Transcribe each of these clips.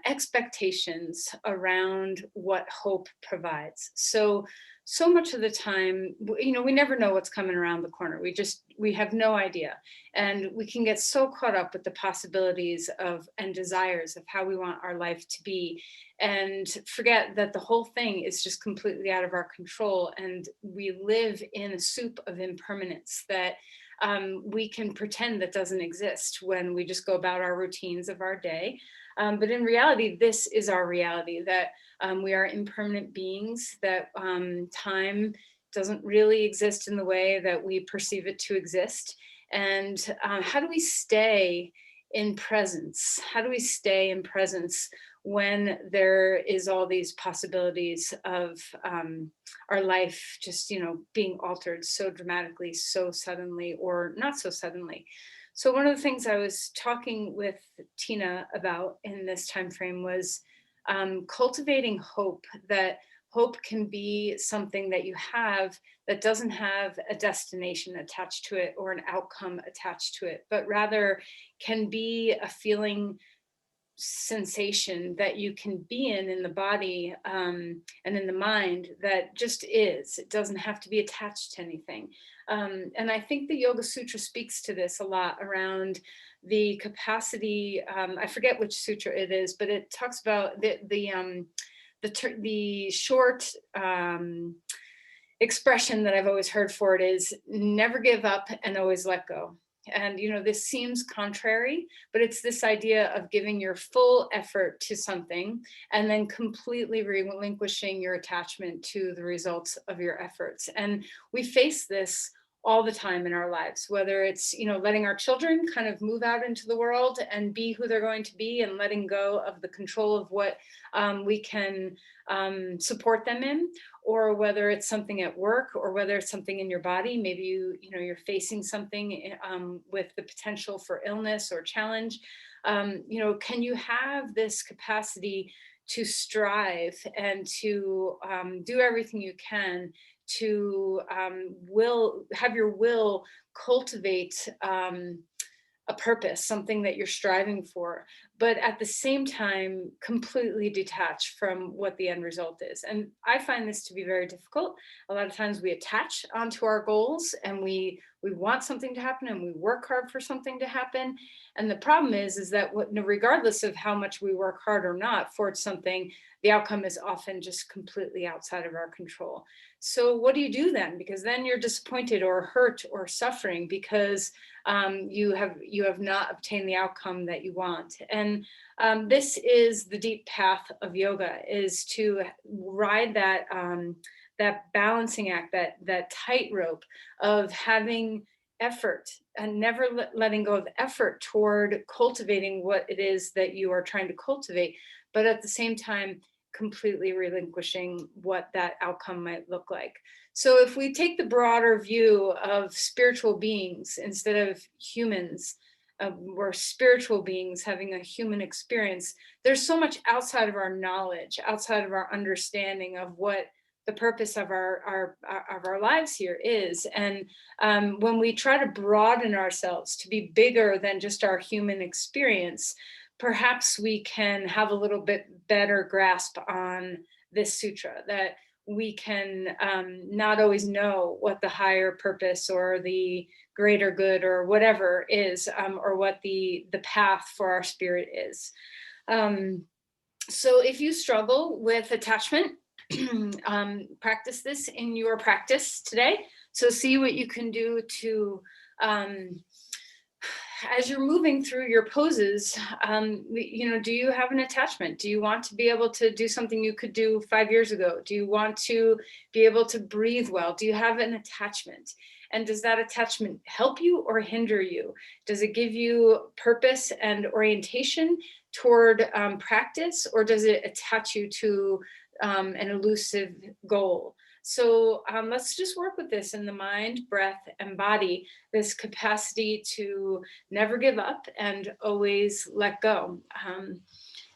expectations around what hope provides. So much of the time, we never know what's coming around the corner. We have no idea. And we can get so caught up with the possibilities of and desires of how we want our life to be, and forget that the whole thing is just completely out of our control. And we live in a soup of impermanence that we can pretend that doesn't exist when we just go about our routines of our day. But in reality, this is our reality, that we are impermanent beings, that time doesn't really exist in the way that we perceive it to exist. And how do we stay in presence? How do we stay in presence when there is all these possibilities of our life just, being altered so dramatically, so suddenly, or not so suddenly? So one of the things I was talking with Tina about in this time frame was cultivating hope. That hope can be something that you have that doesn't have a destination attached to it or an outcome attached to it, but rather can be a feeling, sensation that you can be in the body, and in the mind, that just is. It doesn't have to be attached to anything. And I think the Yoga Sutra speaks to this a lot, around the capacity. I forget which sutra it is, but it talks about the short expression that I've always heard for it is never give up and always let go. And this seems contrary, but it's this idea of giving your full effort to something and then completely relinquishing your attachment to the results of your efforts. And we face this all the time in our lives, whether it's letting our children kind of move out into the world and be who they're going to be, and letting go of the control of what we can support them in, or whether it's something at work, or whether it's something in your body. Maybe you're facing something with the potential for illness or challenge. Can you have this capacity to strive and to do everything you can to have your will cultivate a purpose, something that you're striving for, but at the same time, completely detached from what the end result is. And I find this to be very difficult. A lot of times we attach onto our goals, and we want something to happen, and we work hard for something to happen. And the problem is that regardless of how much we work hard or not for something, the outcome is often just completely outside of our control. So what do you do then? Because then you're disappointed or hurt or suffering because you have not obtained the outcome that you want. And this is the deep path of yoga, is to ride that balancing act, that tightrope of having effort and never letting go of effort toward cultivating what it is that you are trying to cultivate, but at the same time completely relinquishing what that outcome might look like. So if we take the broader view of spiritual beings instead of humans, we're spiritual beings having a human experience, there's so much outside of our knowledge, outside of our understanding of what the purpose of our lives here is. And when we try to broaden ourselves to be bigger than just our human experience, perhaps we can have a little bit better grasp on this sutra, that we can not always know what the higher purpose or the greater good or whatever is, or what the path for our spirit is. So if you struggle with attachment, practice this in your practice today. So see what you can do to, as you're moving through your poses, do you have an attachment? Do you want to be able to do something you could do 5 years ago? Do you want to be able to breathe well? Do you have an attachment? And does that attachment help you or hinder you? Does it give you purpose and orientation toward practice, or does it attach you to an elusive goal? So let's just work with this in the mind, breath, and body, this capacity to never give up and always let go.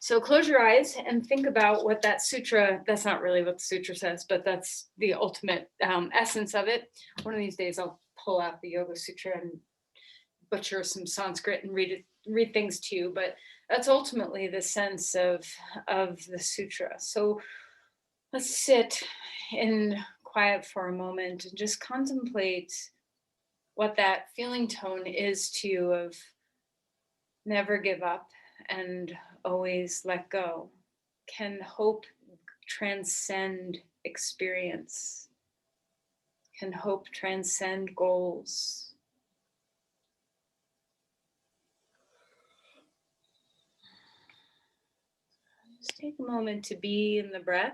So close your eyes and think about what that sutra, that's not really what the sutra says, but that's the ultimate essence of it. One of these days I'll pull out the Yoga Sutra and butcher some Sanskrit and read things to you. But That's ultimately the sense of the sutra. So let's sit in quiet for a moment and just contemplate what that feeling tone is to you of never give up and always let go. Can hope transcend experience? Can hope transcend goals? Just take a moment to be in the breath.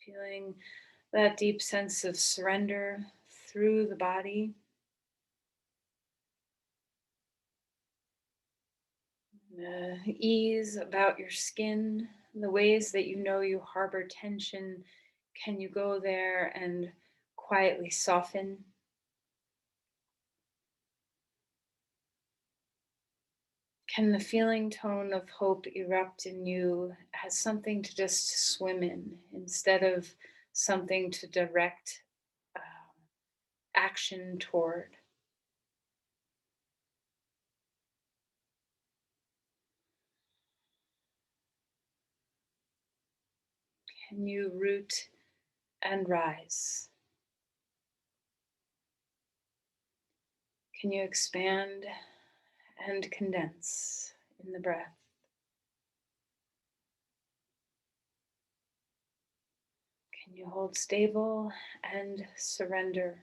Feeling that deep sense of surrender through the body. The ease about your skin, the ways that you know you harbor tension. Can you go there and quietly soften? Can the feeling tone of hope erupt in you as something to just swim in instead of something to direct uh, action toward? Can you root and rise? Can you expand and condense in the breath? Can you hold stable and surrender?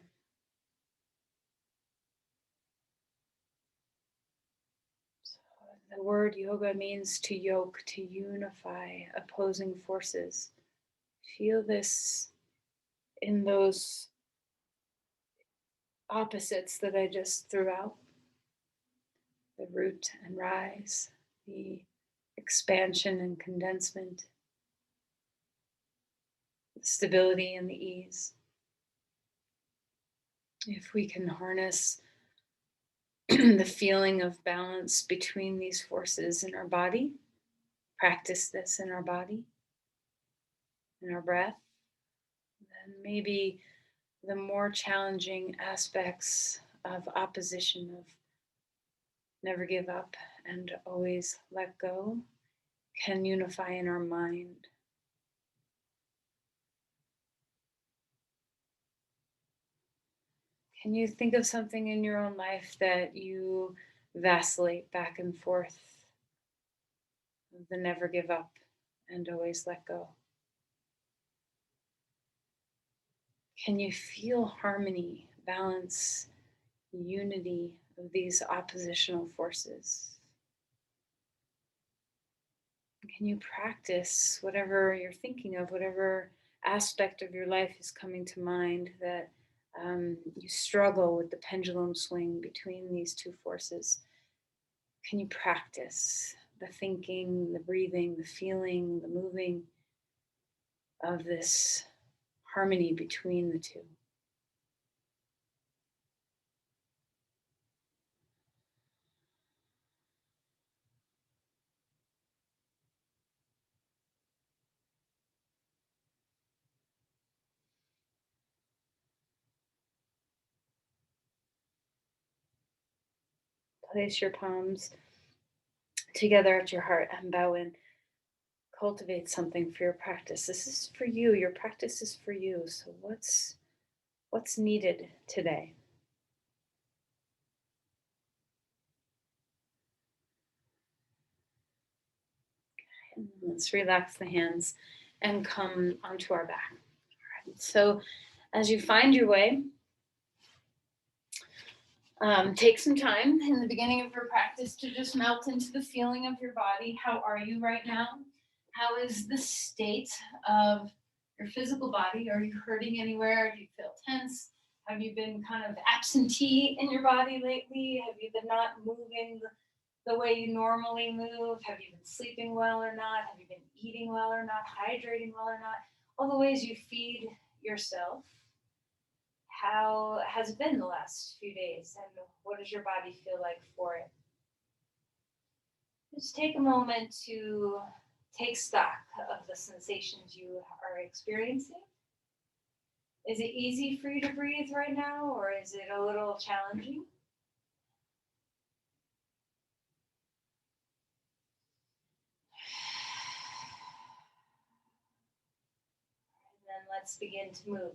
So the word yoga means to yoke, to unify opposing forces. Feel this in those opposites that I just threw out, the root and rise, the expansion and condensement, the stability and the ease. If we can harness the feeling of balance between these forces in our body, practice this in our body, in our breath, then maybe the more challenging aspects of opposition, of never give up and always let go, can unify in our mind. Can you think of something in your own life that you vacillate back and forth, the never give up and always let go? Can you feel harmony, balance, unity of these oppositional forces? Can you practice whatever you're thinking of, whatever aspect of your life is coming to mind that you struggle with the pendulum swing between these two forces? Can you practice the thinking, the breathing, the feeling, the moving of this harmony between the two? Place your palms together at your heart and bow in. Cultivate something for your practice. This is for you. Your practice is for you. So what's needed today? And let's relax the hands and come onto our back. All right. So as you find your way, take some time in the beginning of your practice to just melt into the feeling of your body. How are you right now? How is the state of your physical body? Are you hurting anywhere? Do you feel tense? Have you been kind of absentee in your body lately? Have you been not moving the way you normally move? Have you been sleeping well or not? Have you been eating well or not? Hydrating well or not? All the ways you feed yourself. How has it been the last few days, and what does your body feel like for it? Just take a moment to take stock of the sensations you are experiencing. Is it easy for you to breathe right now, or is it a little challenging? And then let's begin to move.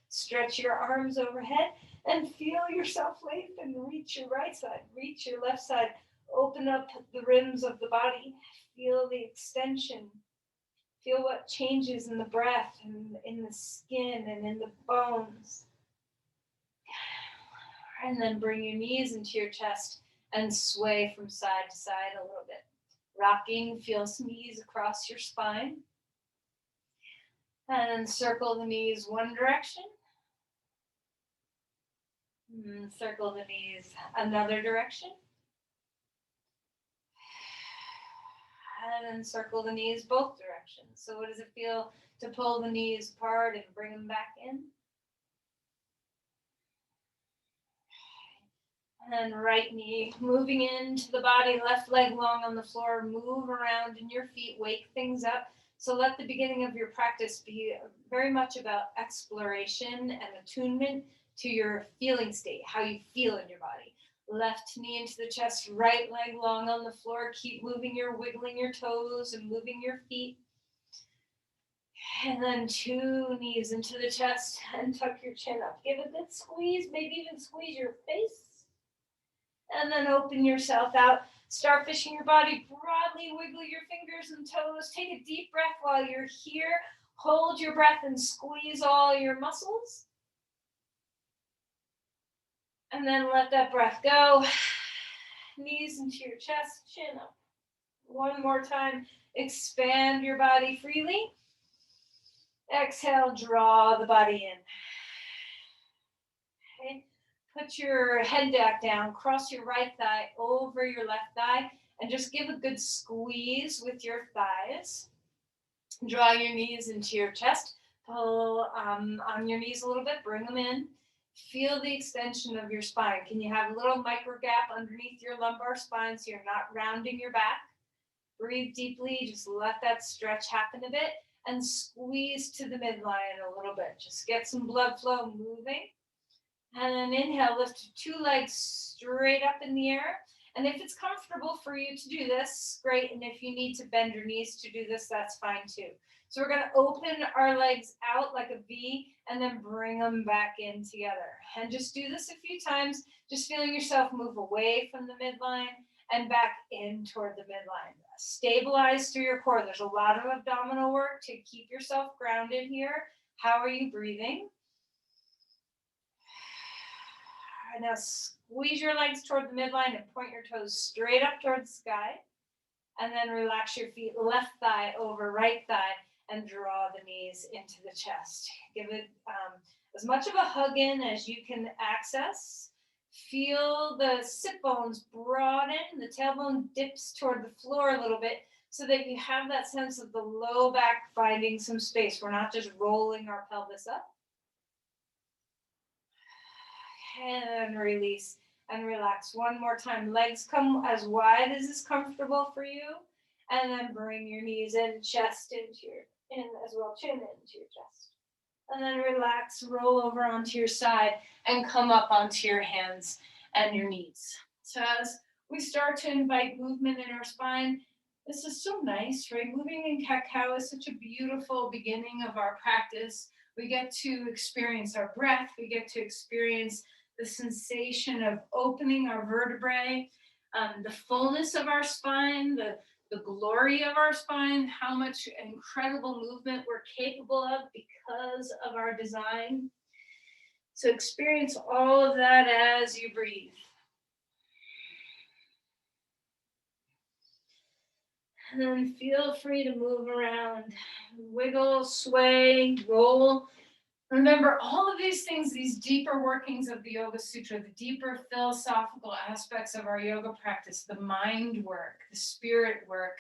Stretch your arms overhead and feel yourself lengthen. Reach your right side, reach your left side. Open up the rims of the body. Feel the extension. Feel what changes in the breath and in the skin and in the bones. And then bring your knees into your chest and sway from side to side a little bit. Rocking, feel some ease across your spine. And circle the knees one direction. Circle the knees another direction. And then circle the knees both directions. So what does it feel to pull the knees apart and bring them back in? And right knee moving into the body, left leg long on the floor, move around in your feet, wake things up. So let the beginning of your practice be very much about exploration and attunement to your feeling state, how you feel in your body. Left knee into the chest, right leg long on the floor. Keep moving wiggling your toes and moving your feet. And then 2 knees into the chest and tuck your chin up. Give a good squeeze, maybe even squeeze your face. And then open yourself out. Start fishing your body broadly. Wiggle your fingers and toes. Take a deep breath while you're here. Hold your breath and squeeze all your muscles. And then let that breath go. Knees into your chest, chin up. One more time. Expand your body freely. Exhale, draw the body in. Okay. Put your head back down, cross your right thigh over your left thigh, and just give a good squeeze with your thighs. Draw your knees into your chest. Pull on your knees a little bit, bring them in. Feel the extension of your spine. Can you have a little micro gap underneath your lumbar spine so you're not rounding your back? Breathe deeply, just let that stretch happen a bit, and squeeze to the midline a little bit. Just get some blood flow moving. And then inhale, lift 2 legs straight up in the air. And if it's comfortable for you to do this, great. And if you need to bend your knees to do this, that's fine too. So we're going to open our legs out like a V and then bring them back in together. And just do this a few times, just feeling yourself move away from the midline and back in toward the midline. Stabilize through your core. There's a lot of abdominal work to keep yourself grounded here. How are you breathing? Now squeeze your legs toward the midline and point your toes straight up towards the sky. And then relax your feet, left thigh over right thigh, and draw the knees into the chest. Give it as much of a hug in as you can access. Feel the sit bones broaden. The tailbone dips toward the floor a little bit so that you have that sense of the low back finding some space. We're not just rolling our pelvis up. And release and relax. One more time. Legs come as wide as is comfortable for you. And then bring your knees in, chest into in as well, chin into your chest. And then relax, roll over onto your side and come up onto your hands and your knees. So as we start to invite movement in our spine, this is so nice, right? Moving in cat-cow is such a beautiful beginning of our practice. We get to experience our breath. We get to experience the sensation of opening our vertebrae, the fullness of our spine, the glory of our spine, how much incredible movement we're capable of because of our design. So experience all of that as you breathe. And then feel free to move around, wiggle, sway, roll. Remember, all of these things, these deeper workings of the Yoga Sutra, the deeper philosophical aspects of our yoga practice, the mind work, the spirit work,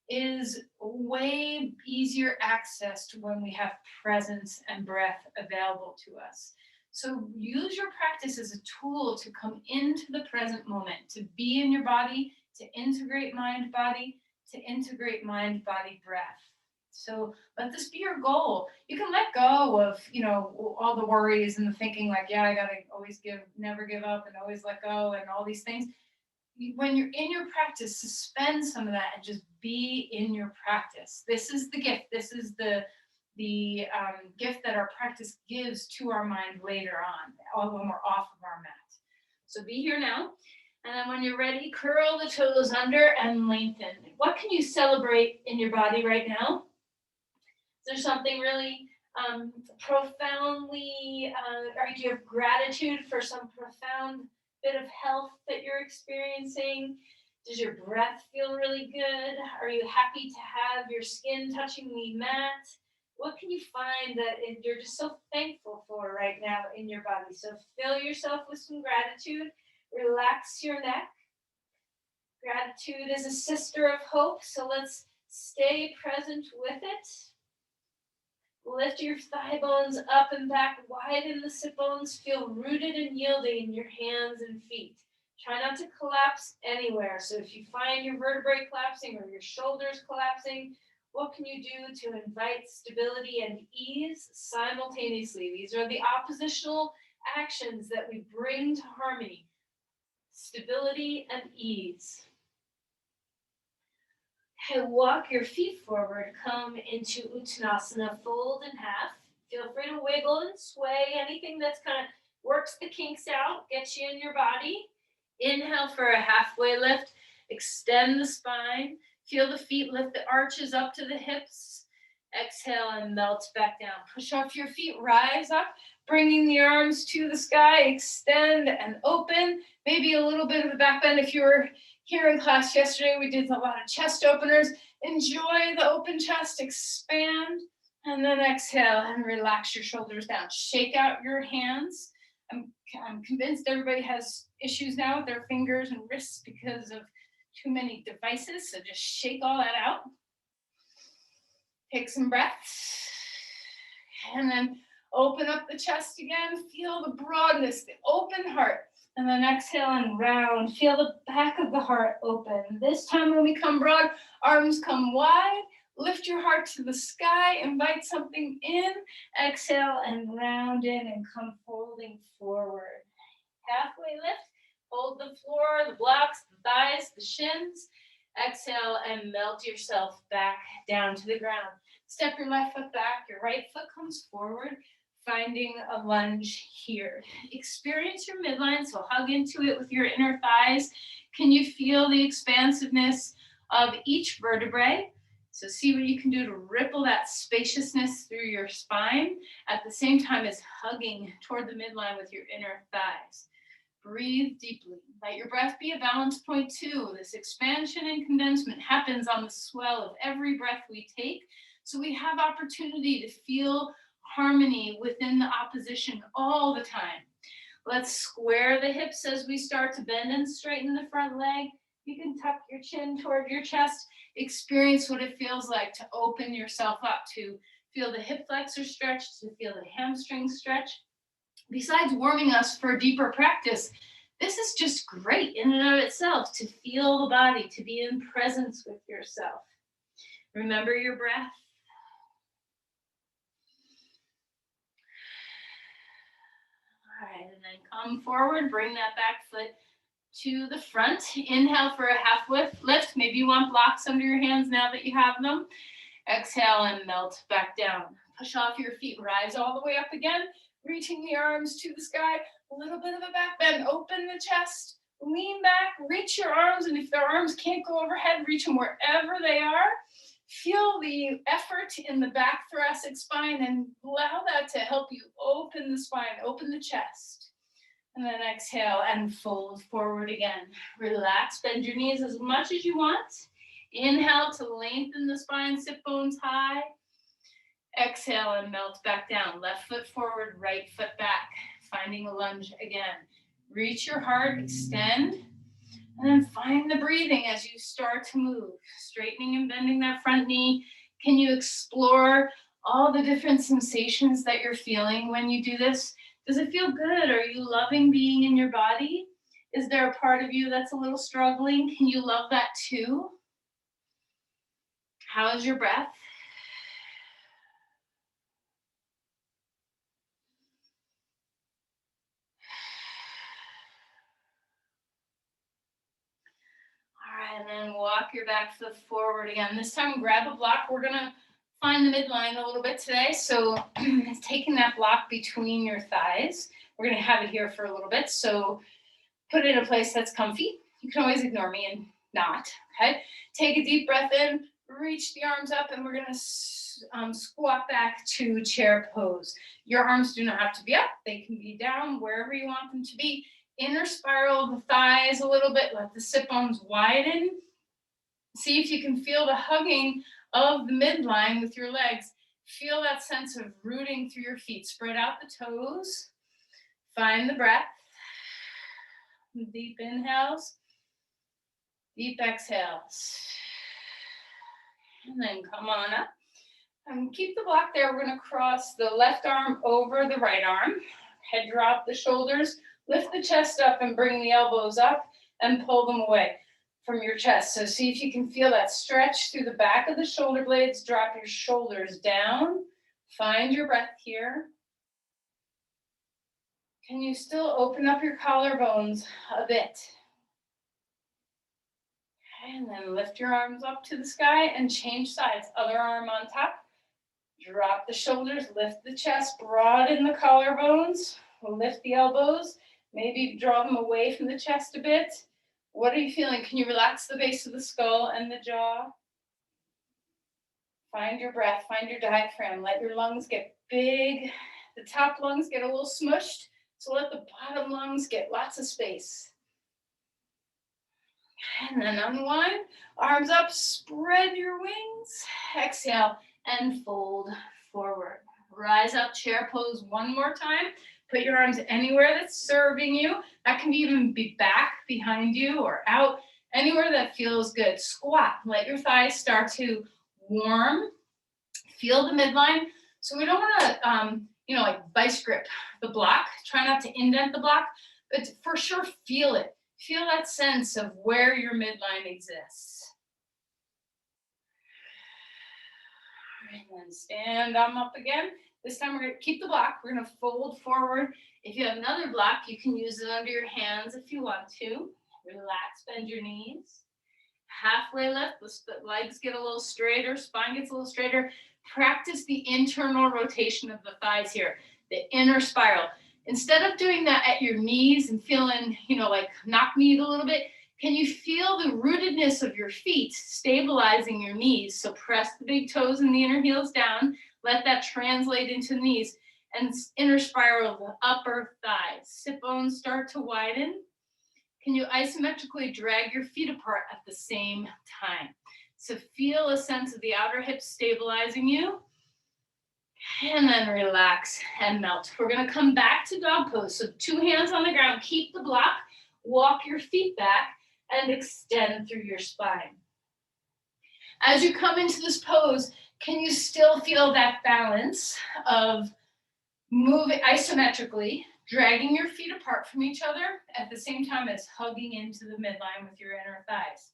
is way easier accessed when we have presence and breath available to us. So use your practice as a tool to come into the present moment, to be in your body, to integrate mind-body, to integrate mind-body breath. So let this be your goal. You can let go of, all the worries and the thinking like, yeah, I gotta always never give up and always let go and all these things. When you're in your practice, suspend some of that and just be in your practice. This is the gift. This is the gift that our practice gives to our mind later on, all when we're off of our mat. So be here now. And then when you're ready, curl the toes under and lengthen. What can you celebrate in your body right now? Is there something really profoundly, or do you have gratitude for some profound bit of health that you're experiencing? Does your breath feel really good? Are you happy to have your skin touching the mat? What can you find that you're just so thankful for right now in your body? So fill yourself with some gratitude. Relax your neck. Gratitude is a sister of hope, so let's stay present with it. Lift your thigh bones up and back, widen the sit bones, feel rooted and yielding in your hands and feet. Try not to collapse anywhere. So if you find your vertebrae collapsing or your shoulders collapsing, what can you do to invite stability and ease simultaneously? These are the oppositional actions that we bring to harmony. Stability and ease. And walk your feet forward, come into Uttanasana, fold in half. Feel free to wiggle and sway, anything that's kind of works the kinks out, gets you in your body. Inhale for a halfway lift, extend the spine, feel the feet lift the arches up to the hips. Exhale and melt back down. Push off your feet, rise up, bringing the arms to the sky, extend and open. Maybe a little bit of a back bend if you were here in class yesterday. We did a lot of chest openers. Enjoy the open chest, expand, and then exhale and relax your shoulders down. Shake out your hands. I'm convinced everybody has issues now with their fingers and wrists because of too many devices, so just shake all that out. Take some breaths, and then open up the chest again. Feel the broadness, the open heart. And then exhale and round. Feel the back of the heart open. This time when we come broad, arms come wide. Lift your heart to the sky. Invite something in. Exhale and round in and come folding forward. Halfway lift. Hold the floor, the blocks, the thighs, the shins. Exhale and melt yourself back down to the ground. Step your left foot back. Your right foot comes forward. Finding a lunge here. Experience your midline, so hug into it with your inner thighs. Can you feel the expansiveness of each vertebrae? So see what you can do to ripple that spaciousness through your spine at the same time as hugging toward the midline with your inner thighs. Breathe deeply. Let your breath be a balance point too. This expansion and condensement happens on the swell of every breath we take. So we have opportunity to feel harmony within the opposition all the time. Let's square the hips as we start to bend and straighten the front leg. You can tuck your chin toward your chest. Experience what it feels like to open yourself up, to feel the hip flexor stretch, to feel the hamstring stretch. Besides warming us for deeper practice, this is just great in and of itself, to feel the body, to be in presence with yourself. Remember your breath. All right, and then come forward, bring that back foot to the front. Inhale for a half lift. Maybe you want blocks under your hands now that you have them. Exhale and melt back down. Push off your feet, rise all the way up again, reaching the arms to the sky. A little bit of a back bend, open the chest, lean back, reach your arms, and if their arms can't go overhead, reach them wherever they are. Feel the effort in the back thoracic spine and allow that to help you open the spine, open the chest. And then exhale and fold forward again. Relax, bend your knees as much as you want. Inhale to lengthen the spine, sit bones high. Exhale and melt back down. Left foot forward, right foot back. Finding a lunge again. Reach your heart, extend. And then find the breathing as you start to move. Straightening and bending that front knee. Can you explore all the different sensations that you're feeling when you do this? Does it feel good? Are you loving being in your body? Is there a part of you that's a little struggling? Can you love that too? How is your breath? And then walk your back foot forward again. This time grab a block. We're gonna find the midline a little bit today. So taking that block between your thighs, we're gonna have it here for a little bit. So put it in a place that's comfy. You can always ignore me and not, okay? Take a deep breath in, reach the arms up, and we're gonna squat back to chair pose. Your arms do not have to be up. They can be down wherever you want them to be. Inner spiral the thighs a little bit. Let the sit bones widen. See if you can feel the hugging of the midline with your legs. Feel that sense of rooting through your feet. Spread out the toes. Find the breath. Deep inhales. Deep exhales. And then come on up. And keep the block there. We're going to cross the left arm over the right arm. Head drop the shoulders. Lift the chest up and bring the elbows up and pull them away from your chest. So see if you can feel that stretch through the back of the shoulder blades. Drop your shoulders down. Find your breath here. Can you still open up your collarbones a bit? And then lift your arms up to the sky and change sides. Other arm on top. Drop the shoulders, lift the chest, broaden the collarbones, lift the elbows. Maybe draw them away from the chest a bit. What are you feeling? Can you relax the base of the skull and the jaw? Find your breath, find your diaphragm. Let your lungs get big. The top lungs get a little smushed, so let the bottom lungs get lots of space. And then unwind, arms up, spread your wings. Exhale and fold forward. Rise up, chair pose one more time. Put your arms anywhere that's serving you. That can even be back behind you or out, anywhere that feels good. Squat, let your thighs start to warm. Feel the midline. So we don't want to, like vice grip the block. Try not to indent the block, but for sure feel it. Feel that sense of where your midline exists. And then stand up again. This time we're going to keep the block. We're going to fold forward. If you have another block, you can use it under your hands if you want to. Relax, bend your knees. Halfway lift, the legs get a little straighter, spine gets a little straighter. Practice the internal rotation of the thighs here, the inner spiral. Instead of doing that at your knees and feeling, like knock-kneed a little bit, can you feel the rootedness of your feet stabilizing your knees? So press the big toes and the inner heels down. Let that translate into the knees and inner spiral the upper thighs. Sit bones start to widen. Can you isometrically drag your feet apart at the same time? So feel a sense of the outer hips stabilizing you. And then relax and melt. We're going to come back to dog pose. So 2 hands on the ground. Keep the block. Walk your feet back and extend through your spine. As you come into this pose, can you still feel that balance of moving isometrically, dragging your feet apart from each other at the same time as hugging into the midline with your inner thighs?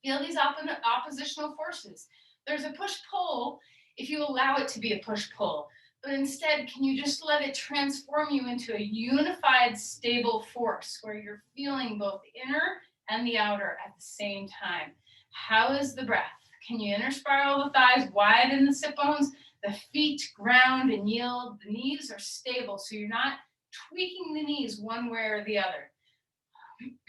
Feel these oppositional forces. There's a push-pull if you allow it to be a push-pull, but instead, can you just let it transform you into a unified, stable force where you're feeling both the inner and the outer at the same time? How is the breath? Can you inner spiral the thighs, widen the sit bones, the feet ground and yield, the knees are stable, so you're not tweaking the knees one way or the other.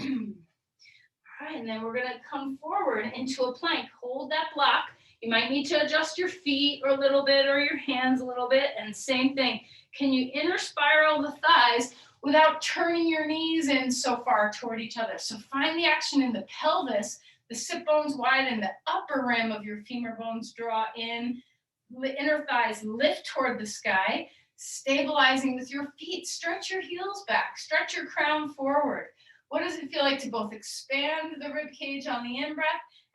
All right, and then we're gonna come forward into a plank. Hold that block. You might need to adjust your feet a little bit or your hands a little bit, and same thing. Can you inner spiral the thighs without turning your knees in so far toward each other? So find the action in the pelvis, the sit bones widen, the upper rim of your femur bones draw in, the inner thighs lift toward the sky, stabilizing with your feet. Stretch your heels back, stretch your crown forward. What does it feel like to both expand the rib cage on the in-breath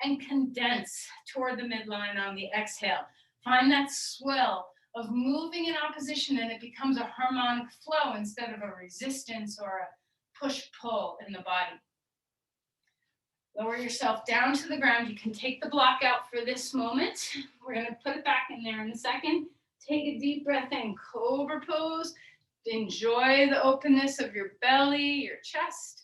and condense toward the midline on the exhale? Find that swell of moving in opposition, and it becomes a harmonic flow instead of a resistance or a push-pull in the body. Lower yourself down to the ground. You can take the block out for this moment. We're going to put it back in there in a second. Take a deep breath in, cobra pose. Enjoy the openness of your belly, your chest,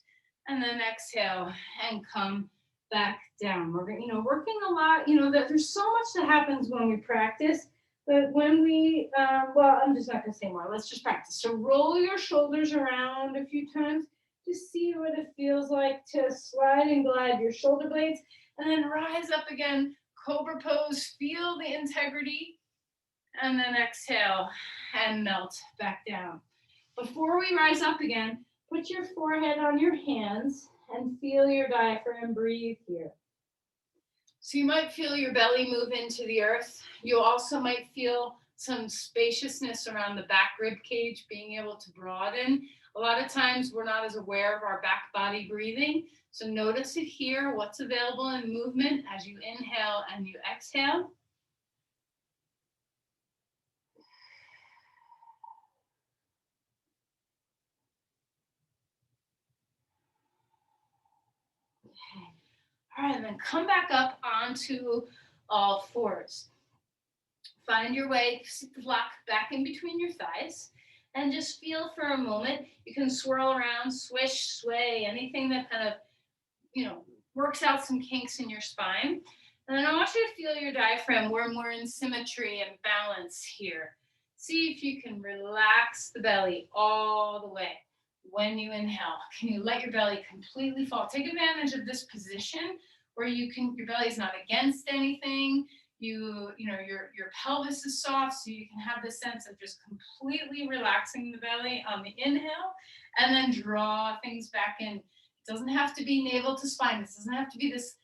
and then exhale and come back down. We're, working a lot, there's so much that happens when we practice, but when we, well, I'm just not gonna say more, let's just practice. So roll your shoulders around a few times to see what it feels like to slide and glide your shoulder blades, and then rise up again, Cobra Pose, feel the integrity, and then exhale and melt back down. Before we rise up again, put your forehead on your hands and feel your diaphragm breathe here. So you might feel your belly move into the earth. You also might feel some spaciousness around the back rib cage, being able to broaden. A lot of times we're not as aware of our back body breathing. So notice it here, what's available in movement as you inhale and you exhale. Okay. All right, and then come back up onto all fours. Find your way, sit the block back in between your thighs, and just feel for a moment. You can swirl around, swish, sway, anything that kind of, works out some kinks in your spine. And then I want you to feel your diaphragm where we're in symmetry and balance here. See if you can relax the belly all the way. When you inhale, can you let your belly completely fall? Take advantage of this position where your belly's not against anything. Your pelvis is soft, so you can have this sense of just completely relaxing the belly on the inhale, and then draw things back in. It doesn't have to be navel to spine. This doesn't have to be this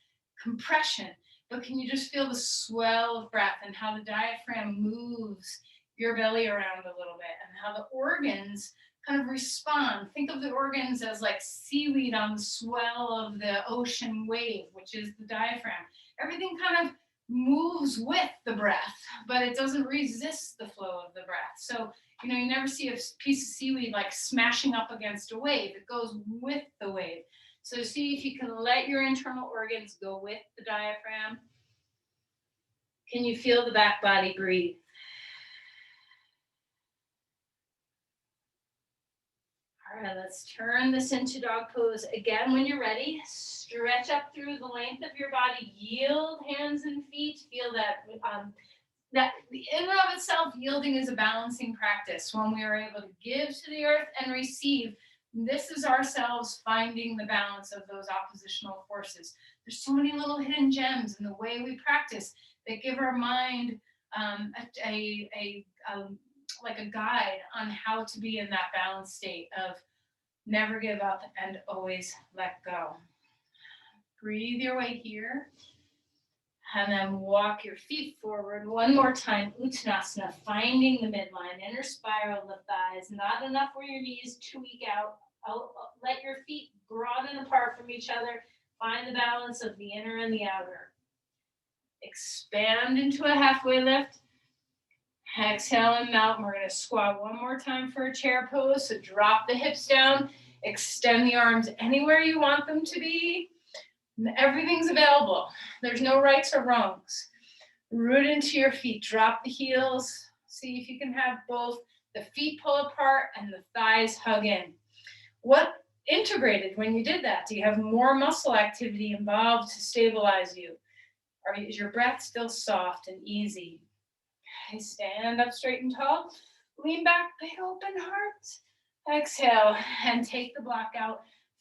compression, but can you just feel the swell of breath and how the diaphragm moves your belly around a little bit, and how the organs kind of respond. Think of the organs as like seaweed on the swell of the ocean wave, which is the diaphragm. Everything kind of moves with the breath, but it doesn't resist the flow of the breath. So, you never see a piece of seaweed like smashing up against a wave. It goes with the wave. So see if you can let your internal organs go with the diaphragm. Can you feel the back body breathe? All right, let's turn this into dog pose. Again, when you're ready, stretch up through the length of your body, yield hands and feet. Feel that in and of itself, yielding is a balancing practice. When we are able to give to the earth and receive, this is ourselves finding the balance of those oppositional forces. There's so many little hidden gems in the way we practice that give our mind like a guide on how to be in that balanced state of never give up and always let go. Breathe your way here. And then walk your feet forward one more time, Uttanasana, finding the midline, inner spiral of the thighs, not enough where your knees tweak out. Let your feet broaden apart from each other. Find the balance of the inner and the outer. Expand into a halfway lift. Exhale and melt. And we're going to squat one more time for a chair pose. So drop the hips down, extend the arms anywhere you want them to be. Everything's available. There's no rights or wrongs. Root into your feet. Drop the heels. See if you can have both the feet pull apart and the thighs hug in. What integrated when you did that? Do you have more muscle activity involved to stabilize you? Or is your breath still soft and easy? Okay, stand up straight and tall. Lean back, big open heart. Exhale and take the block out.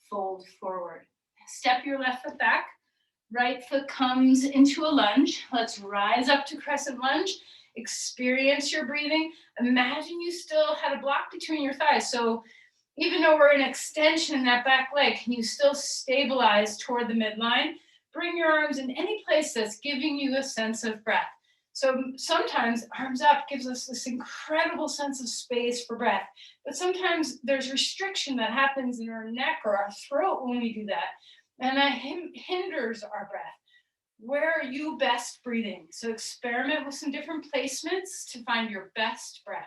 Fold forward. Step your left foot back. Right foot comes into a lunge. Let's rise up to Crescent Lunge. Experience your breathing. Imagine you still had a block between your thighs. So even though we're in extension in that back leg, can you still stabilize toward the midline? Bring your arms in any place that's giving you a sense of breath. So sometimes arms up gives us this incredible sense of space for breath, but sometimes there's restriction that happens in our neck or our throat when we do that, and that hinders our breath. Where are you best breathing? So experiment with some different placements to find your best breath.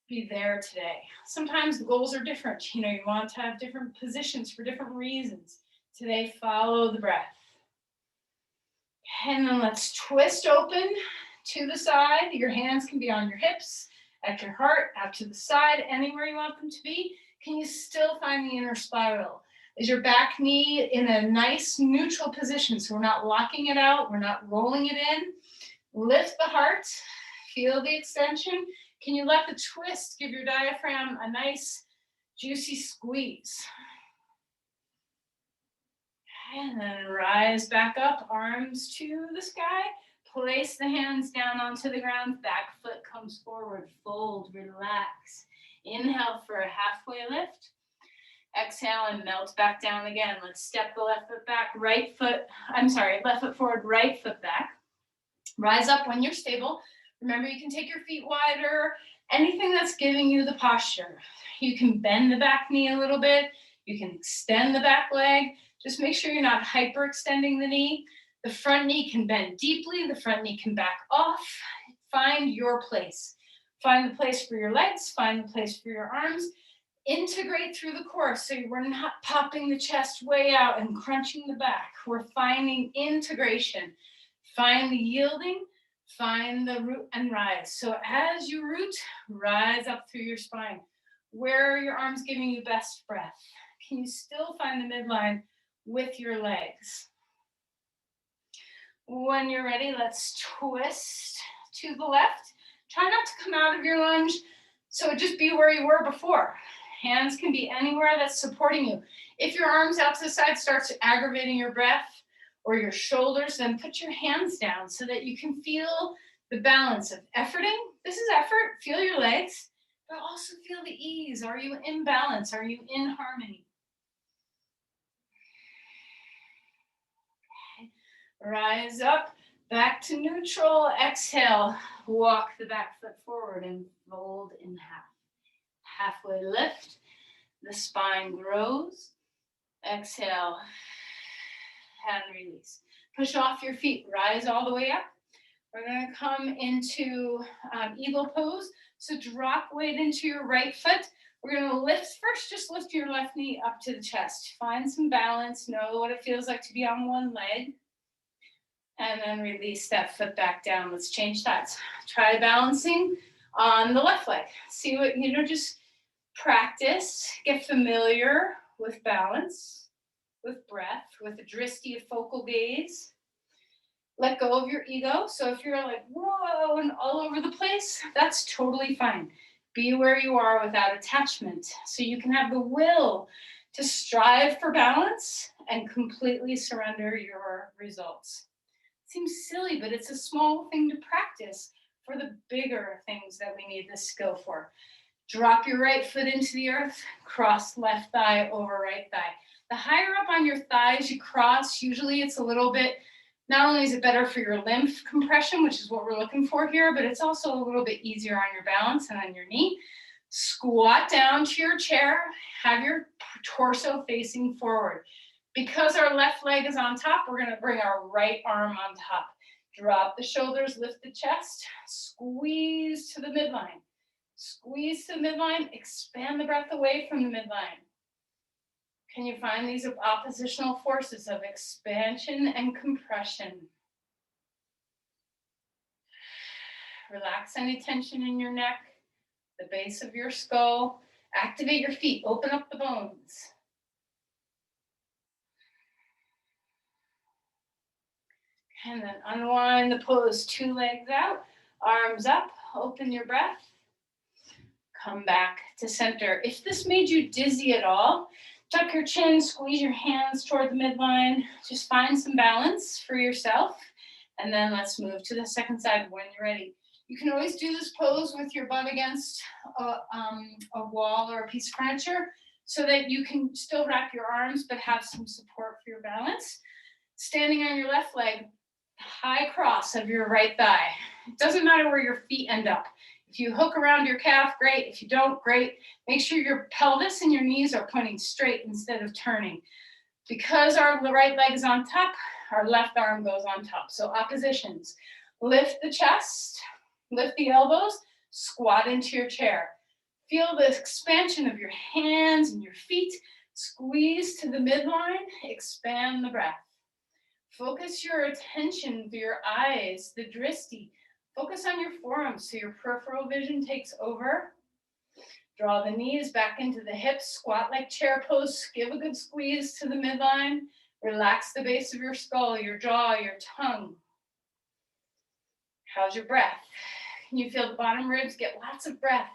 Be there today. Sometimes the goals are different. You want to have different positions for different reasons. Today, follow the breath. And then let's twist open to the side. Your hands can be on your hips, at your heart, out to the side, anywhere you want them to be. Can you still find the inner spiral? Is your back knee in a nice neutral position? So we're not locking it out, we're not rolling it in. Lift the heart, feel the extension. Can you let the twist give your diaphragm a nice juicy squeeze? And then rise back up, arms to the sky. Place the hands down onto the ground, back foot comes forward, fold, relax. Inhale for a halfway lift. Exhale and melt back down again. Let's step the left foot back, left foot forward, right foot back. Rise up when you're stable. Remember, you can take your feet wider, anything that's giving you the posture. You can bend the back knee a little bit. You can extend the back leg. Just make sure you're not hyperextending the knee. The front knee can bend deeply. The front knee can back off. Find your place. Find the place for your legs. Find the place for your arms. Integrate through the core, so we're not popping the chest way out and crunching the back. We're finding integration. Find the yielding. Find the root and rise. So as you root, rise up through your spine. Where are your arms giving you best breath? Can you still find the midline with your legs? When you're ready, let's twist to the left. Try not to come out of your lunge, so just be where you were before. Hands can be anywhere that's supporting you. If your arms out to the side starts aggravating your breath or your shoulders, then put your hands down so that you can feel the balance of efforting. This is effort, feel your legs, but also feel the ease. Are you in balance? Are you in harmony? Rise up, back to neutral. Exhale, walk the back foot forward and fold in half. Halfway lift, the spine grows. Exhale, and release. Push off your feet, rise all the way up. We're gonna come into eagle pose. So drop weight into your right foot. We're gonna lift first, just lift your left knee up to the chest. Find some balance, know what it feels like to be on one leg. And then release that foot back down. Let's change sides. Try balancing on the left leg. See what, just practice, get familiar with balance, with breath, with the drishti of focal gaze. Let go of your ego. So if you're like, whoa, and all over the place, that's totally fine. Be where you are without attachment. So you can have the will to strive for balance and completely surrender your results. Seems silly, but it's a small thing to practice for the bigger things that we need this skill for. Drop your right foot into the earth, cross left thigh over right thigh. The higher up on your thighs you cross, usually it's a little bit, not only is it better for your lymph compression, which is what we're looking for here, but it's also a little bit easier on your balance and on your knee. Squat down to your chair, have your torso facing forward. Because our left leg is on top, we're gonna bring our right arm on top. Drop the shoulders, lift the chest, squeeze to the midline. Squeeze to the midline, expand the breath away from the midline. Can you find these oppositional forces of expansion and compression? Relax any tension in your neck, the base of your skull. Activate your feet, open up the bones. And then unwind the pose, 2 legs out, arms up, open your breath. Come back to center. If this made you dizzy at all, tuck your chin, squeeze your hands toward the midline. Just find some balance for yourself. And then let's move to the second side when you're ready. You can always do this pose with your butt against a wall or a piece of furniture so that you can still wrap your arms but have some support for your balance. Standing on your left leg, high cross of your right thigh. It doesn't matter where your feet end up. If you hook around your calf, great. If you don't, great. Make sure your pelvis and your knees are pointing straight instead of turning. Because our right leg is on top, our left arm goes on top. So oppositions. Lift the chest, lift the elbows, squat into your chair. Feel the expansion of your hands and your feet. Squeeze to the midline, expand the breath. Focus your attention through your eyes, the drishti. Focus on your forearms so your peripheral vision takes over. Draw the knees back into the hips, squat like chair pose, give a good squeeze to the midline, relax the base of your skull, your jaw, your tongue. How's your breath? Can you feel the bottom ribs get lots of breath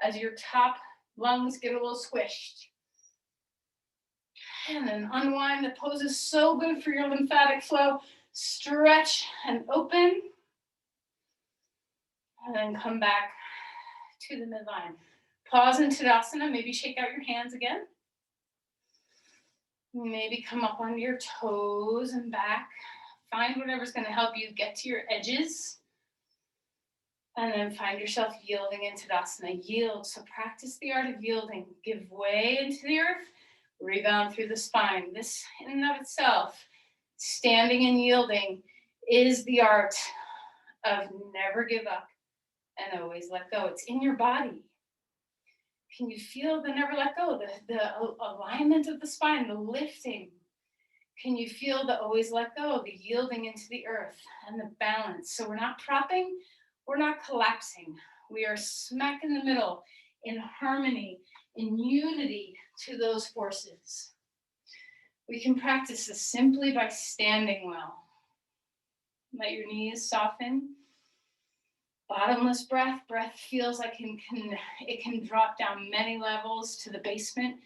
as your top lungs get a little squished? And then unwind. The pose is so good for your lymphatic flow. Stretch and open. And then come back to the midline. Pause in Tadasana, maybe shake out your hands again. Maybe come up onto your toes and back. Find whatever's going to help you get to your edges. And then find yourself yielding in Tadasana. Yield, so practice the art of yielding. Give way into the earth, rebound through the spine. This in and of itself, standing and yielding, is the art of never give up and always let go. It's in your body. Can you feel the never let go, the alignment of the spine, the lifting? Can you feel the always let go, the yielding into the earth and the balance? So we're not propping, we're not collapsing. We are smack in the middle, in harmony, in unity to those forces. We can practice this simply by standing well. Let your knees soften. Bottomless breath. Breath feels like it can drop down many levels to the basement,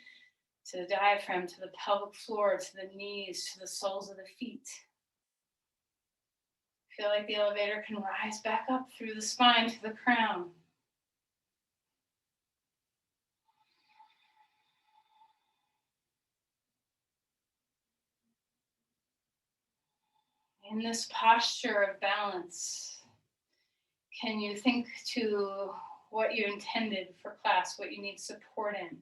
to the diaphragm, to the pelvic floor, to the knees, to the soles of the feet. Feel like the elevator can rise back up through the spine to the crown. In this posture of balance, can you think to what you intended for class, what you need support in?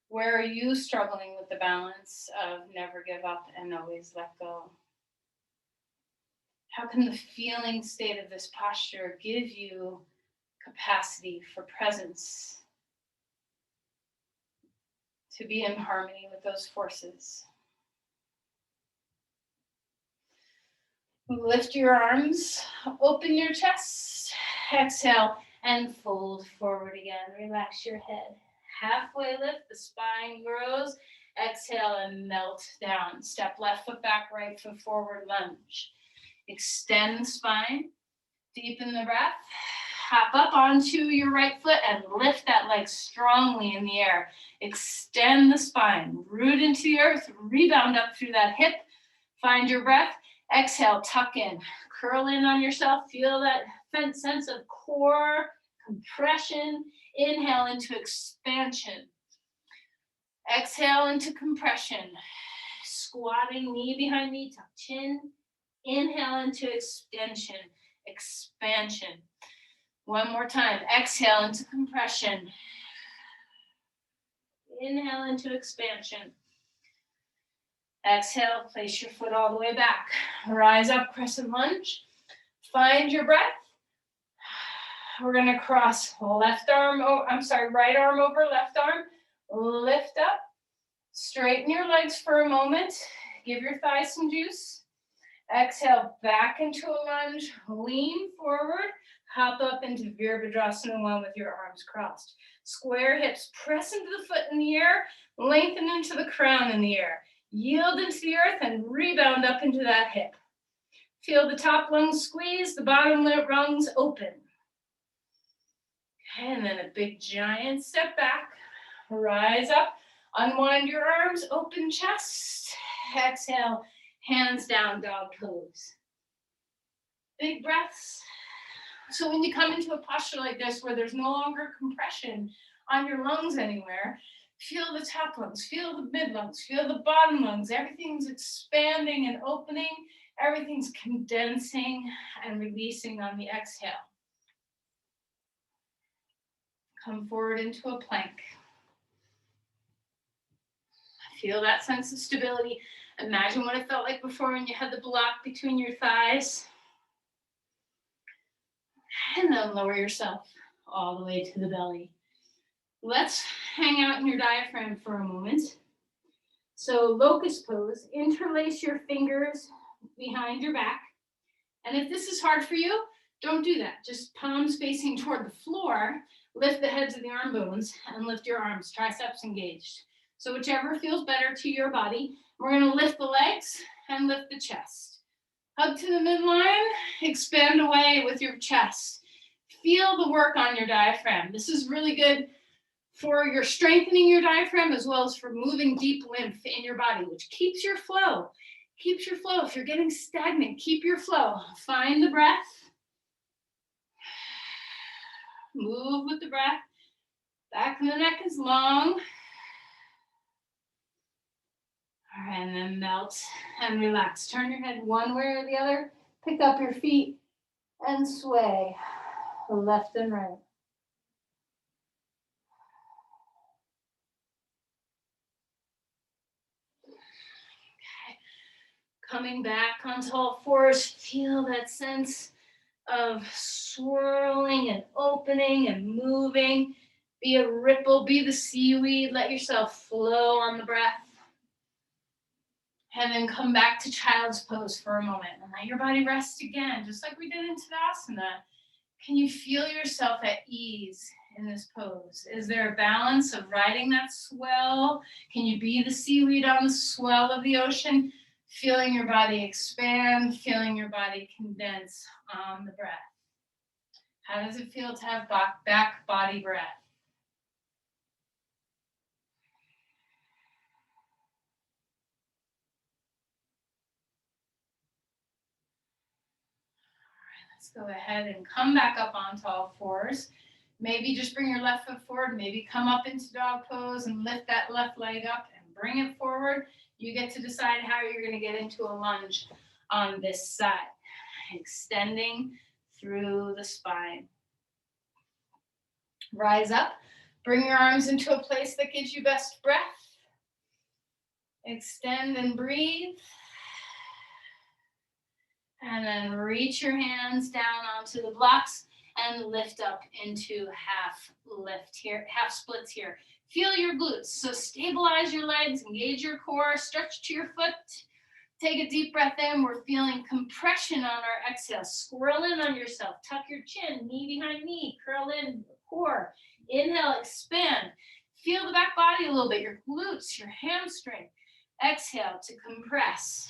Where are you struggling with the balance of never give up and always let go? How can the feeling state of this posture give you capacity for presence, to be in harmony with those forces? Lift your arms, open your chest, exhale, and fold forward again. Relax your head. Halfway lift, the spine grows. Exhale and melt down. Step left foot back, right foot forward, lunge. Extend the spine, deepen the breath. Hop up onto your right foot and lift that leg strongly in the air. Extend the spine, root into the earth, rebound up through that hip. Find your breath. Exhale, tuck in, curl in on yourself. Feel that sense of core compression. Inhale into expansion. Exhale into compression. Squatting, knee behind knee, tuck chin. Inhale into extension, expansion. One more time. Exhale into compression. Inhale into expansion. Exhale, place your foot all the way back. Rise up, crescent lunge. Find your breath. We're gonna cross right arm over left arm. Lift up. Straighten your legs for a moment. Give your thighs some juice. Exhale, back into a lunge. Lean forward. Hop up into Virabhadrasana 1 with your arms crossed. Square hips, press into the foot in the air. Lengthen into the crown in the air. Yield into the earth and rebound up into that hip. Feel the top lungs squeeze, the bottom lungs open. Okay, and then a big giant step back. Rise up, unwind your arms, open chest. Exhale, hands down, dog pose. Big breaths. So when you come into a posture like this where there's no longer compression on your lungs anywhere, feel the top lungs, feel the mid lungs, feel the bottom lungs. Everything's expanding and opening. Everything's condensing and releasing on the exhale. Come forward into a plank. Feel that sense of stability. Imagine what it felt like before when you had the block between your thighs. And then lower yourself all the way to the belly. Let's hang out in your diaphragm for a moment. So locust pose, interlace your fingers behind your back. And if this is hard for you, don't do that. Just palms facing toward the floor. Lift the heads of the arm bones and lift your arms, triceps engaged. So whichever feels better to your body. We're going to lift the legs and lift the chest. Hug to the midline, expand away with your chest. Feel the work on your diaphragm. This is really good for your strengthening your diaphragm as well as for moving deep lymph in your body, which keeps your flow. Keeps your flow. If you're getting stagnant, keep your flow. Find the breath. Move with the breath. Back of the neck is long. All right, and then melt and relax. Turn your head one way or the other. Pick up your feet and sway left and right. Okay. Coming back onto all fours, feel that sense of swirling and opening and moving. Be a ripple, be the seaweed. Let yourself flow on the breath. And then come back to child's pose for a moment and let your body rest again, just like we did in Tadasana. Can you feel yourself at ease in this pose? Is there a balance of riding that swell? Can you be the seaweed on the swell of the ocean? Feeling your body expand, feeling your body condense on the breath. How does it feel to have back body breath? Let's go ahead and come back up onto all fours. Maybe just bring your left foot forward. Maybe come up into dog pose and lift that left leg up and bring it forward. You get to decide how you're going to get into a lunge on this side. Extending through the spine. Rise up. Bring your arms into a place that gives you best breath. Extend and breathe. And then reach your hands down onto the blocks and lift up into half lift here, half splits here. Feel your glutes. So stabilize your legs, engage your core, stretch to your foot. Take a deep breath in. We're feeling compression on our exhale. Swirl in on yourself. Tuck your chin, knee behind knee, curl in core. Inhale, expand. Feel the back body a little bit, your glutes, your hamstring. Exhale to compress.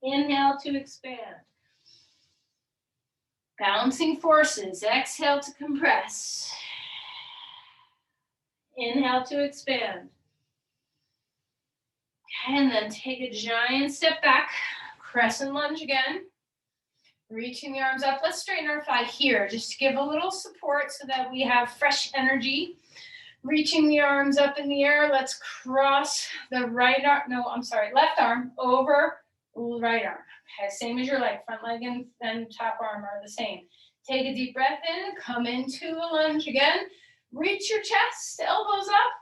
Inhale to expand. Balancing forces. Exhale to compress. Inhale to expand. And then take a giant step back. Crescent lunge again. Reaching the arms up. Let's straighten our thigh here just to give a little support so that we have fresh energy. Reaching the arms up in the air. Let's cross the left arm over right arm. Okay, same as your leg. Front leg and top arm are the same. Take a deep breath in. Come into a lunge again. Reach your chest, elbows up.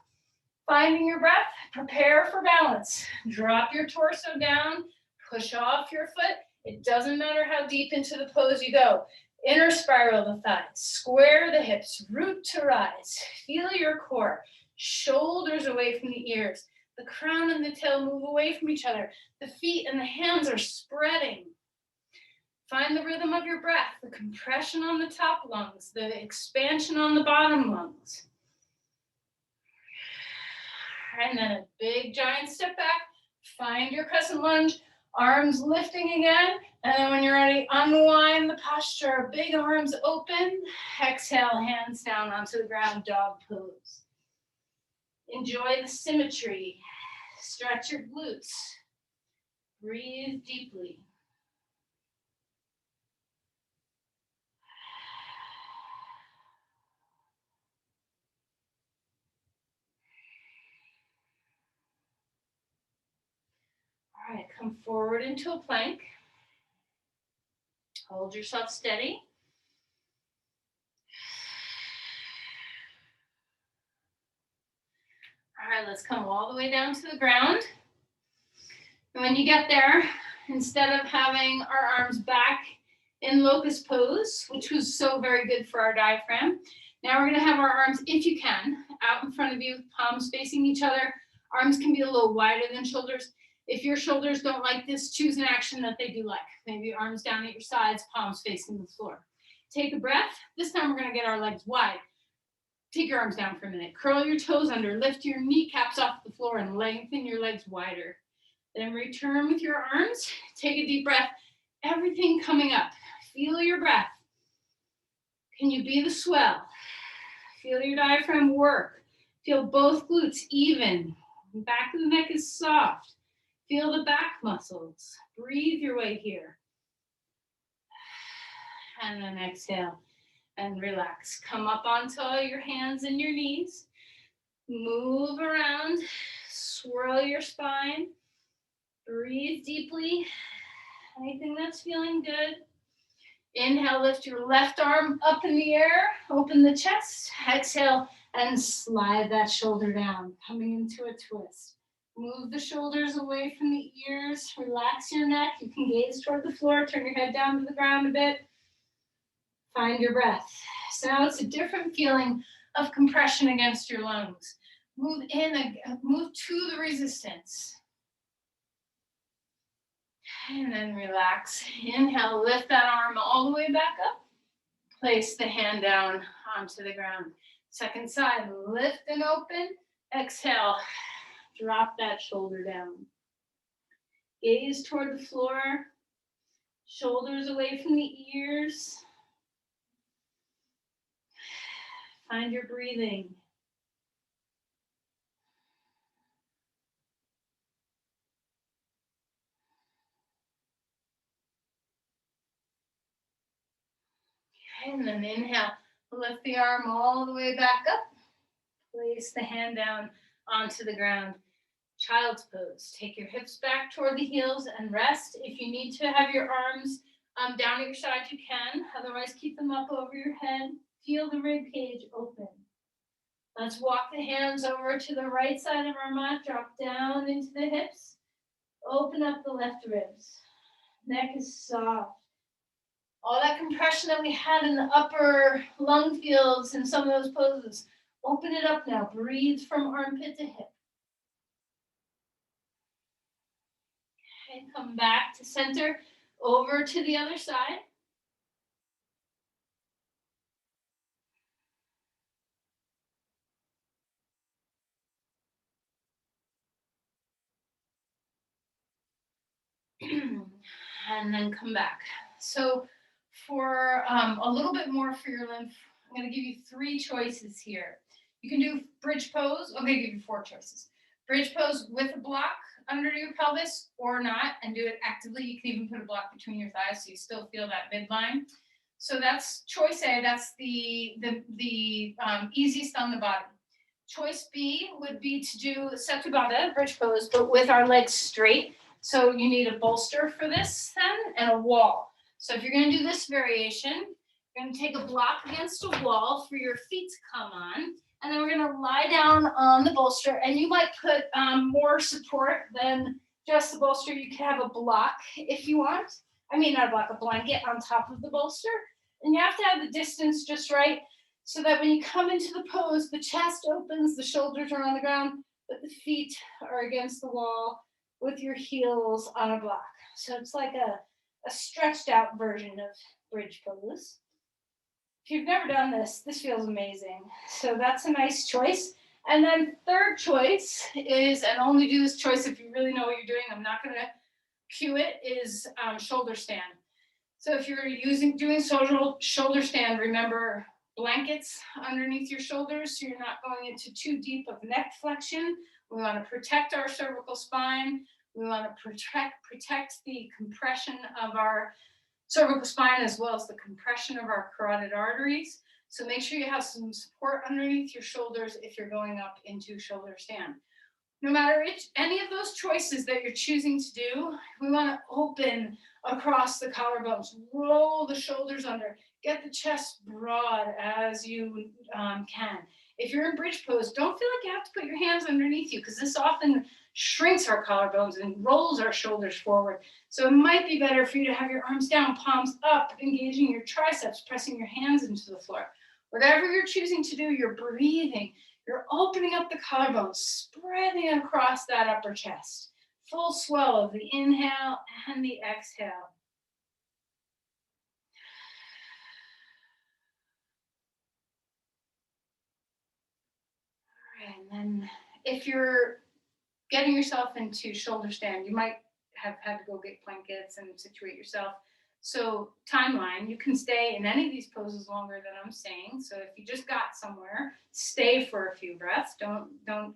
Finding your breath. Prepare for balance. Drop your torso down. Push off your foot. It doesn't matter how deep into the pose you go. Inner spiral the thighs. Square the hips. Root to rise. Feel your core. Shoulders away from the ears. The crown and the tail move away from each other. The feet and the hands are spreading. Find the rhythm of your breath, the compression on the top lungs, the expansion on the bottom lungs. And then a big giant step back. Find your crescent lunge, arms lifting again. And then when you're ready, unwind the posture, big arms open. Exhale, hands down onto the ground, dog pose. Enjoy the symmetry. Stretch your glutes. Breathe deeply. All right, come forward into a plank. Hold yourself steady. All right, let's come all the way down to the ground. And when you get there, instead of having our arms back in locust pose, which was so very good for our diaphragm, now we're going to have our arms, if you can, out in front of you, palms facing each other. Arms can be a little wider than shoulders. If your shoulders don't like this, choose an action that they do like. Maybe arms down at your sides, palms facing the floor. Take a breath. This time we're gonna get our legs wide. Take your arms down for a minute. Curl your toes under, lift your kneecaps off the floor and lengthen your legs wider. Then return with your arms. Take a deep breath. Everything coming up. Feel your breath. Can you be the swell? Feel your diaphragm work. Feel both glutes even. The back of the neck is soft. Feel the back muscles. Breathe your way here. And then exhale and relax. Come up onto your hands and your knees. Move around. Swirl your spine. Breathe deeply. Anything that's feeling good. Inhale, lift your left arm up in the air. Open the chest. Exhale and slide that shoulder down, coming into a twist. Move the shoulders away from the ears. Relax your neck. You can gaze toward the floor. Turn your head down to the ground a bit. Find your breath. So now it's a different feeling of compression against your lungs. Move in, move to the resistance. And then relax. Inhale, lift that arm all the way back up. Place the hand down onto the ground. Second side, lift and open. Exhale, drop that shoulder down. Gaze toward the floor. Shoulders away from the ears. Find your breathing. Okay, and then inhale, lift the arm all the way back up. Place the hand down onto the ground. Child's pose. Take your hips back toward the heels and rest. If you need to have your arms down at your side, you can. Otherwise, keep them up over your head. Feel the rib cage open. Let's walk the hands over to the right side of our mat. Drop down into the hips. Open up the left ribs. Neck is soft. All that compression that we had in the upper lung fields in some of those poses. Open it up now. Breathe from armpit to hip. Okay, come back to center. Over to the other side. And then come back. So for a little bit more for your lymph, I'm going to give you 3 choices here. You can do bridge pose. I'm going to give you 4 choices. Bridge pose with a block under your pelvis or not, and do it actively. You can even put a block between your thighs so you still feel that midline. So that's choice A. That's the easiest on the body. Choice B would be to do Setu Bandha, bridge pose, but with our legs straight. So you need a bolster for this then and a wall. So if you're going to do this variation, you're going to take a block against a wall for your feet to come on. And then we're going to lie down on the bolster. And you might put more support than just the bolster. You can have a block if you want. I mean, not a block, a blanket on top of the bolster. And you have to have the distance just right so that when you come into the pose, the chest opens, the shoulders are on the ground, but the feet are against the wall with your heels on a block. So it's like a stretched out version of bridge pose. If you've never done this, this feels amazing. So that's a nice choice. And then third choice is, and only do this choice if you really know what you're doing, I'm not going to cue it, is shoulder stand. So if you're doing shoulder stand, remember blankets underneath your shoulders so you're not going into too deep of neck flexion. We want to protect our cervical spine. We want to protect the compression of our cervical spine as well as the compression of our carotid arteries. So make sure you have some support underneath your shoulders if you're going up into shoulder stand. No matter any of those choices that you're choosing to do, we want to open across the collarbones, roll the shoulders under, get the chest broad as you can. If you're in bridge pose, don't feel like you have to put your hands underneath you because this often shrinks our collarbones and rolls our shoulders forward. So it might be better for you to have your arms down, palms up, engaging your triceps, pressing your hands into the floor. Whatever you're choosing to do, you're breathing. You're opening up the collarbones, spreading across that upper chest. Full swell of the inhale and the exhale. And then if you're getting yourself into shoulder stand, you might have had to go get blankets and situate yourself. So timeline, you can stay in any of these poses longer than I'm staying. So if you just got somewhere, stay for a few breaths. Don't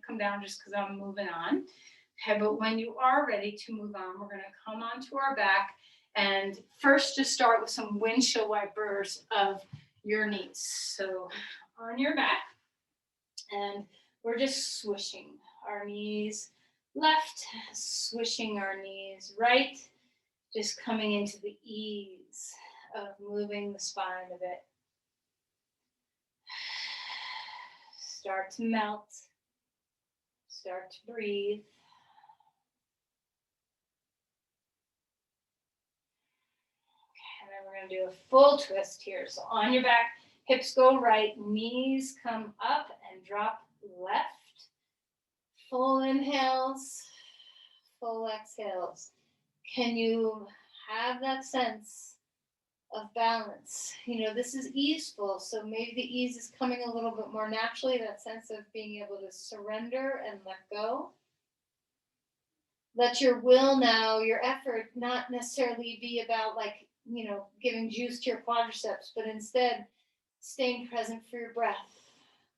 come down just because I'm moving on. Okay, but when you are ready to move on, we're going to come onto our back and first just start with some windshield wipers of your knees. So on your back, and we're just swishing our knees left, swishing our knees right, just coming into the ease of moving the spine a bit. Start to melt, start to breathe. And then we're going to do a full twist here. So on your back, hips go right, knees come up and drop left. Full inhales, full exhales. Can you have that sense of balance? You know, this is easeful, so maybe the ease is coming a little bit more naturally, that sense of being able to surrender and let go. Let your will now, your effort, not necessarily be about like, you know, giving juice to your quadriceps, but instead staying present for your breath.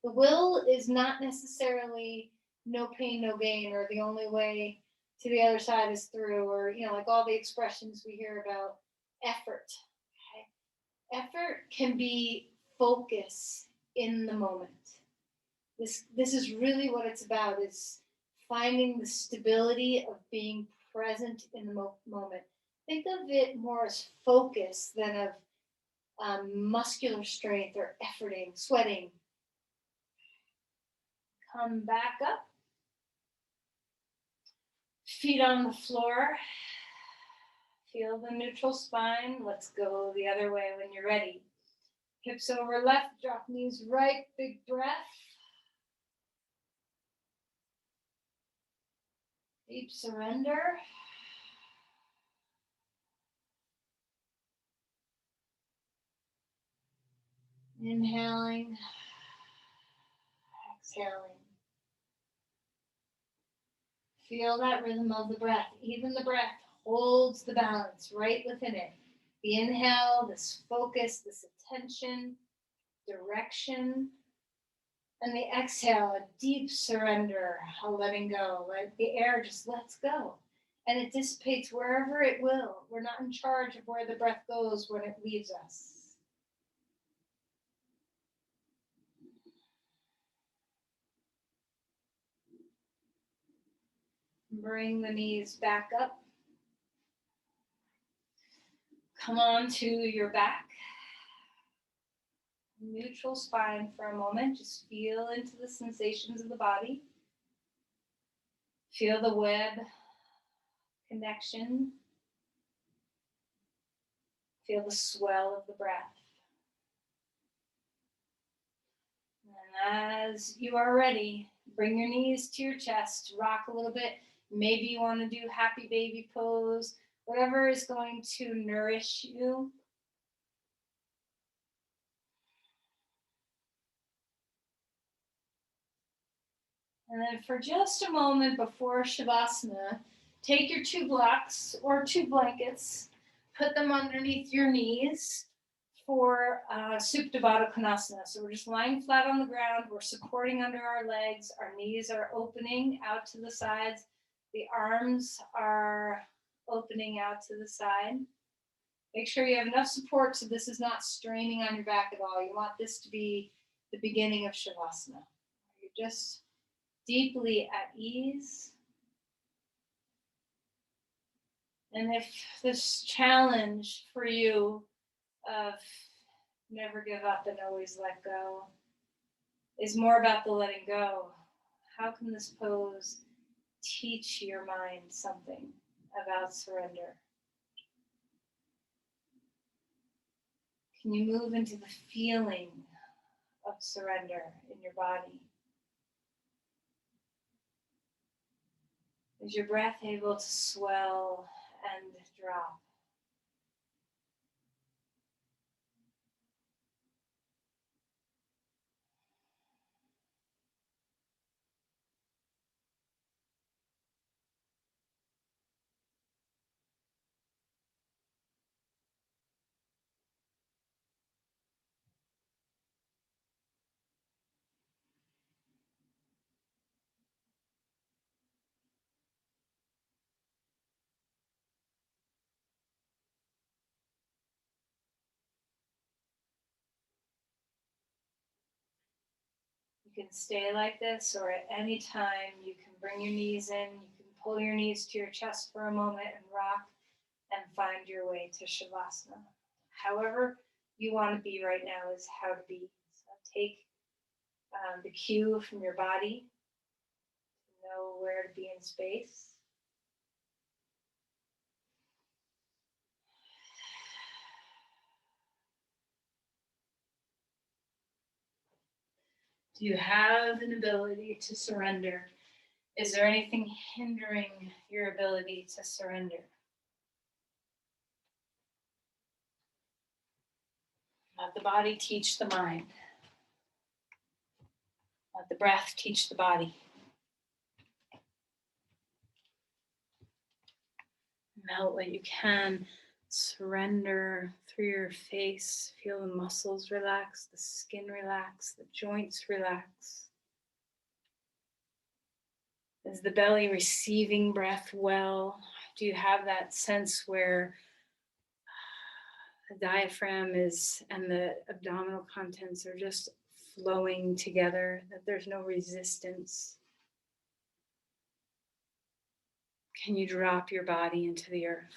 The will is not necessarily no pain, no gain, or the only way to the other side is through, or, you know, like all the expressions we hear about effort. Okay? Effort can be focus in the moment. This is really what it's about, is finding the stability of being present in the moment. Think of it more as focus than of muscular strength or efforting, sweating. Come back up. Feet on the floor. Feel the neutral spine. Let's go the other way when you're ready. Hips over left, drop knees right, big breath. Deep surrender. Inhaling, exhaling. Feel that rhythm of the breath. Even the breath holds the balance right within it. The inhale, this focus, this attention, direction. And the exhale, a deep surrender, a letting go. Like the air just lets go. And it dissipates wherever it will. We're not in charge of where the breath goes when it leaves us. Bring the knees back up. Come on to your back. Neutral spine for a moment. Just feel into the sensations of the body. Feel the web connection. Feel the swell of the breath. And as you are ready, bring your knees to your chest, rock a little bit. Maybe you want to do happy baby pose, whatever is going to nourish you. And then for just a moment before Shavasana, take your 2 blocks or 2 blankets, put them underneath your knees for Supta Baddha Konasana. So we're just lying flat on the ground. We're supporting under our legs. Our knees are opening out to the sides. The arms are opening out to the side. Make sure you have enough support so this is not straining on your back at all. You want this to be the beginning of Shavasana. You're just deeply at ease. And if this challenge for you of never give up and always let go is more about the letting go, how can this pose teach your mind something about surrender? Can you move into the feeling of surrender in your body? Is your breath able to swell and drop? You can stay like this, or at any time you can bring your knees in, you can pull your knees to your chest for a moment and rock and find your way to Shavasana. However you want to be right now is how to be. So take the cue from your body to know where to be in space. Do you have an ability to surrender? Is there anything hindering your ability to surrender? Let the body teach the mind. Let the breath teach the body. Melt what you can. Surrender through your face. Feel the muscles relax, the skin relax, the joints relax. Is the belly receiving breath well? Do you have that sense where the diaphragm is and the abdominal contents are just flowing together, that there's no resistance? Can you drop your body into the earth?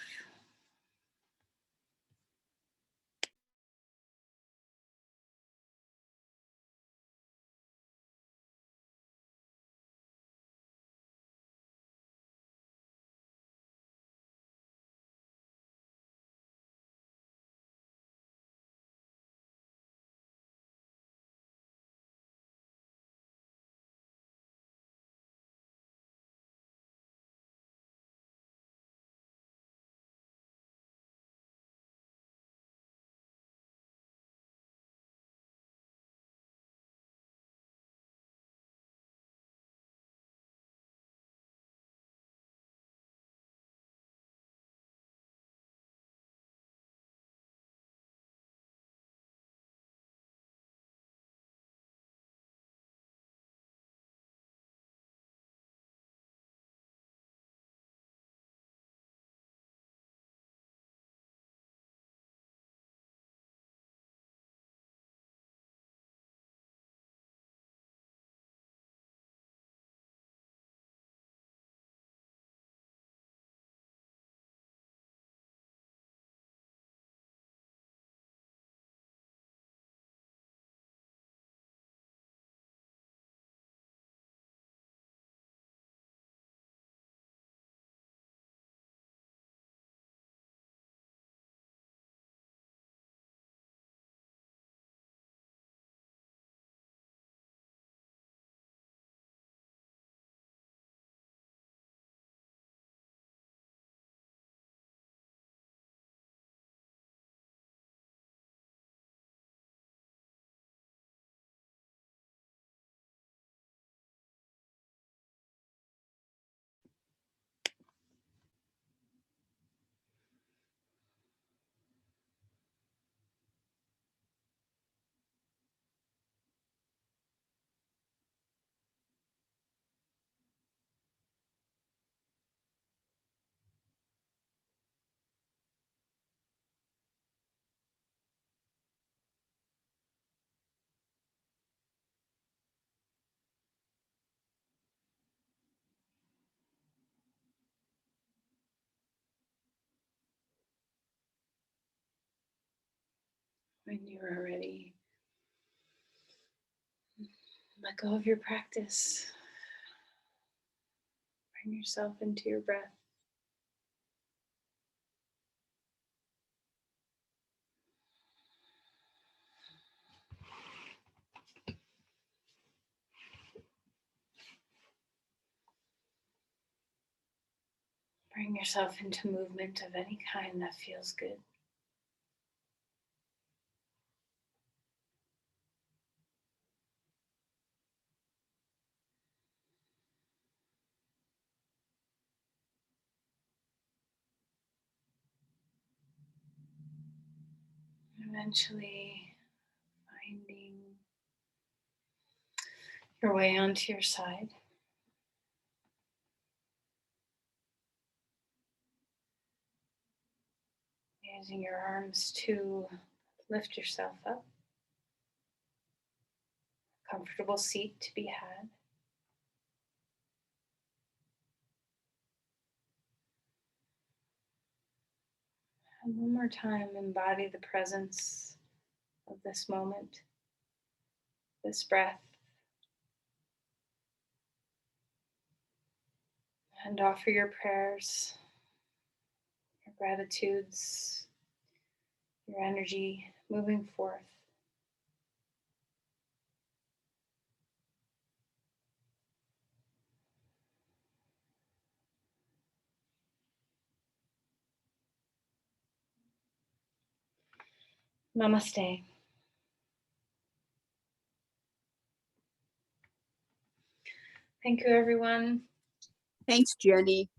When you are ready, let go of your practice. Bring yourself into your breath. Bring yourself into movement of any kind that feels good. Eventually finding your way onto your side. Using your arms to lift yourself up. comfortable seat to be had. And one more time, embody the presence of this moment, this breath, and offer your prayers, your gratitudes, your energy moving forth. Namaste. Thank you, everyone. Thanks, Jenny.